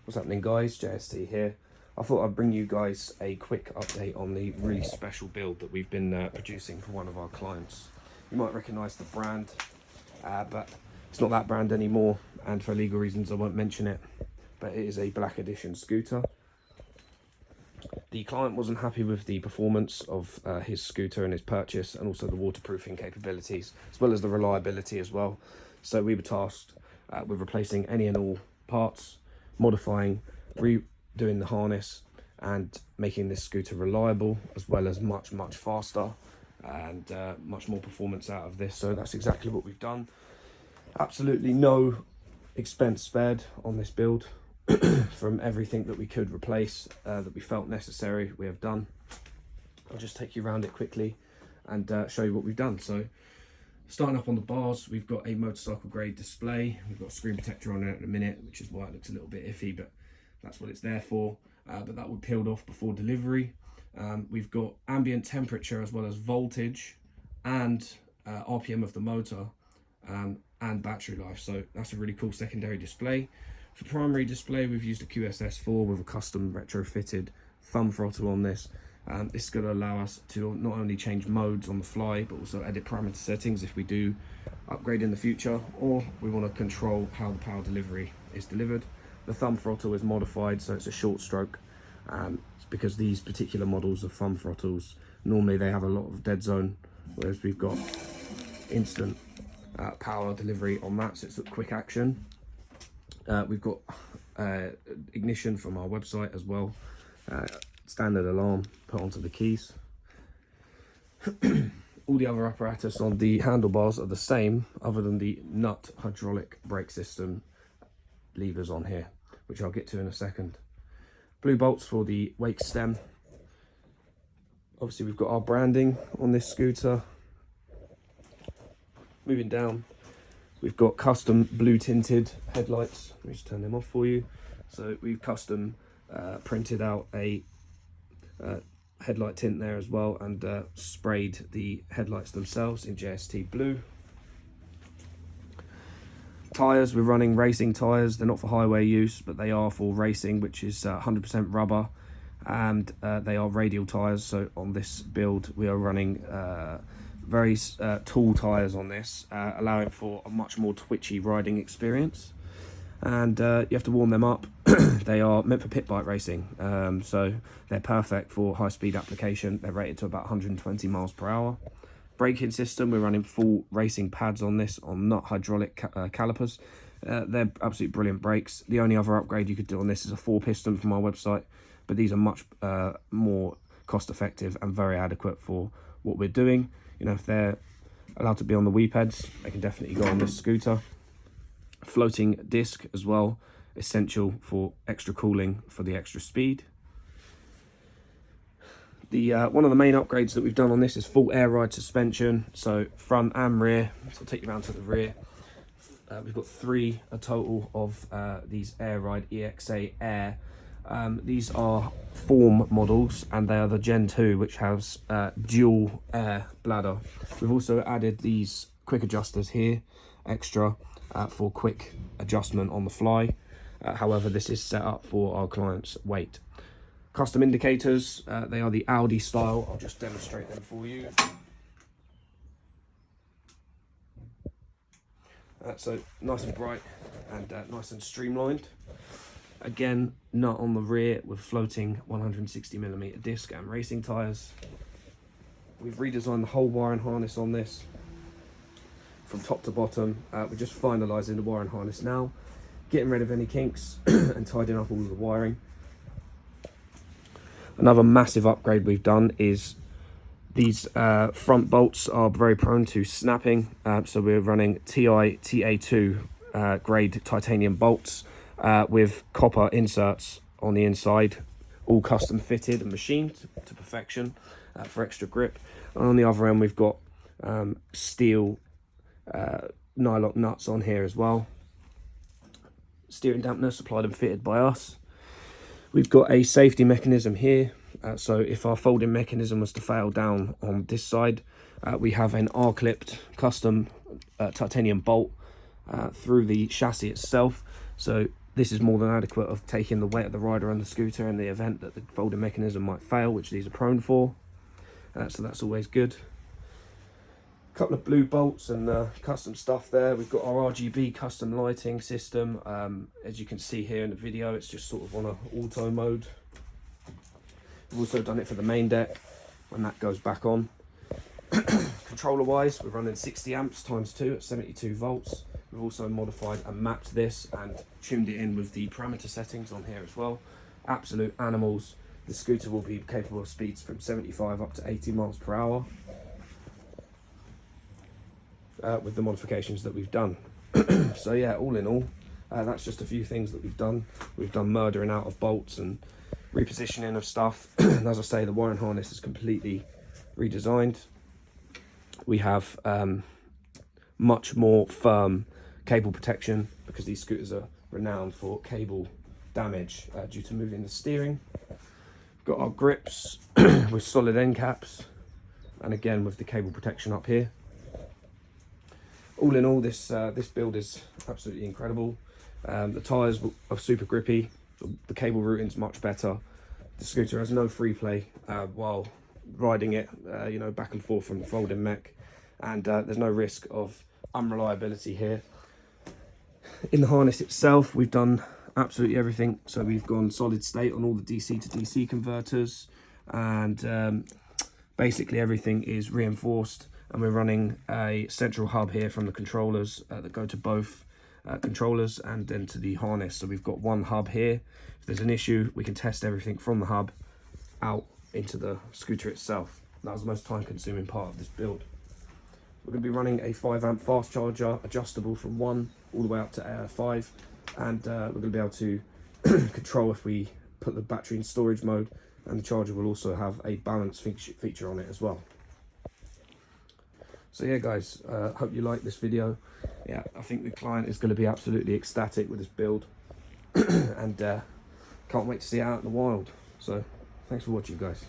What's happening, guys? JST here. I thought I'd bring you guys a quick update on the really special build that we've been producing for one of our clients. You might recognise the brand, but it's not that brand anymore, and for legal reasons I won't mention it, but it is a Black Edition scooter. The client wasn't happy with the performance of his scooter and his purchase, and also the waterproofing capabilities, as well as the reliability as well. So we were tasked with replacing any and all parts, modifying, redoing the harness, and making this scooter reliable, as well as much faster and much more performance out of this. So that's exactly what we've done. Absolutely no expense spared on this build. From everything that we could replace, that we felt necessary, we have done. I'll just take you around it quickly and show you what we've done. So starting up on the bars, we've got a motorcycle grade display. We've got a screen protector on it in a minute, which is why it looks a little bit iffy, but that's what it's there for. But that would peeled off before delivery. We've got ambient temperature as well as voltage and RPM of the motor, and battery life. So that's a really cool secondary display. For primary display, we've used a QSS4 with a custom retrofitted thumb throttle on this. This is going to allow us to not only change modes on the fly, but also edit parameter settings if we do upgrade in the future, or we want to control how the power delivery is delivered. The thumb throttle is modified, so it's a short stroke. It's because these particular models of thumb throttles, normally they have a lot of dead zone, whereas we've got instant power delivery on that, so it's a quick action. We've got ignition from our website as well, standard alarm put onto the keys. All the other apparatus on the handlebars are the same, other than the nut hydraulic brake system levers on here, which I'll get to in a second. Blue bolts for the wake stem. Obviously we've got our branding on this scooter. Moving down, we've got custom blue tinted headlights. Let me just turn them off for you. So we've custom printed out a headlight tint there as well, and sprayed the headlights themselves in JST blue. Tyres, we're running racing tyres. They're not for highway use, but they are for racing, which is 100% rubber, and they are radial tyres. So on this build we are running very tall tyres on this, allowing for a much more twitchy riding experience. And you have to warm them up. They are meant for pit bike racing, so they're perfect for high speed application. They're rated to about 120 miles per hour. Braking system, we're running full racing pads on this, on nut hydraulic calipers. They're absolutely brilliant brakes. The only other upgrade you could do on this is a 4-piston from our website, but these are much more cost effective and very adequate for what we're doing. You know, if they're allowed to be on the weepeds, they can definitely go on this scooter. Floating disc as well, essential for extra cooling for the extra speed. The one of the main upgrades that we've done on this is full air ride suspension, so front and rear. So I'll take you around to the rear. We've got a total of these Air Ride EXA Air. These are form models, and they are the Gen 2, which has dual air bladder. We've also added these quick adjusters here, extra, for quick adjustment on the fly. However, this is set up for our client's weight. Custom indicators, they are the Audi style. I'll just demonstrate them for you. So nice and bright and nice and streamlined. Again, nut on the rear with floating 160mm disc and racing tyres. We've redesigned the whole wiring harness on this from top to bottom. We're just finalising the wiring harness now, getting rid of any kinks and tidying up all of the wiring. Another massive upgrade we've done is these front bolts are very prone to snapping, so we're running TI TA2 grade titanium bolts with copper inserts on the inside, all custom fitted and machined to perfection for extra grip. And on the other end we've got steel nylock nuts on here as well. Steering dampeners supplied and fitted by us. We've got a safety mechanism here, so if our folding mechanism was to fail down on this side, we have an R-clipped custom titanium bolt through the chassis itself, so This is more than adequate of taking the weight of the rider and the scooter in the event that the folding mechanism might fail, which these are prone for. So that's always good. A couple of blue bolts and custom stuff there. We've got our RGB custom lighting system. As you can see here in the video, it's just sort of on a auto mode. We've also done it for the main deck when that goes back on. Controller wise, we're running 60 amps times 2 at 72 volts. We've also modified and mapped this and tuned it in with the parameter settings on here as well. Absolute animals. The scooter will be capable of speeds from 75 up to 80 miles per hour with the modifications that we've done. So yeah, all in all, that's just a few things that we've done. We've done murdering out of bolts and repositioning of stuff. And as I say, the wiring harness is completely redesigned. We have much more firm cable protection because these scooters are renowned for cable damage due to moving the steering. We've got our grips with solid end caps, and again with the cable protection up here. All in all, this build is absolutely incredible. The tyres are super grippy. The cable routing's much better. The scooter has no free play while riding it, you know, back and forth from the folding mech, and there's no risk of unreliability here. In the harness itself, we've done absolutely everything. So we've gone solid state on all the DC to DC converters, and basically everything is reinforced, and we're running a central hub here from the controllers that go to both controllers and then to the harness. So we've got one hub here. If there's an issue, we can test everything from the hub out into the scooter itself. That was the most time consuming part of this build. We're going to be running a 5 amp fast charger, adjustable from 1 all the way up to 5, and we're going to be able to control if we put the battery in storage mode, and the charger will also have a balance feature on it as well. So yeah guys, hope you like this video. Yeah, I think the client is going to be absolutely ecstatic with this build and can't wait to see it out in the wild. So thanks for watching guys.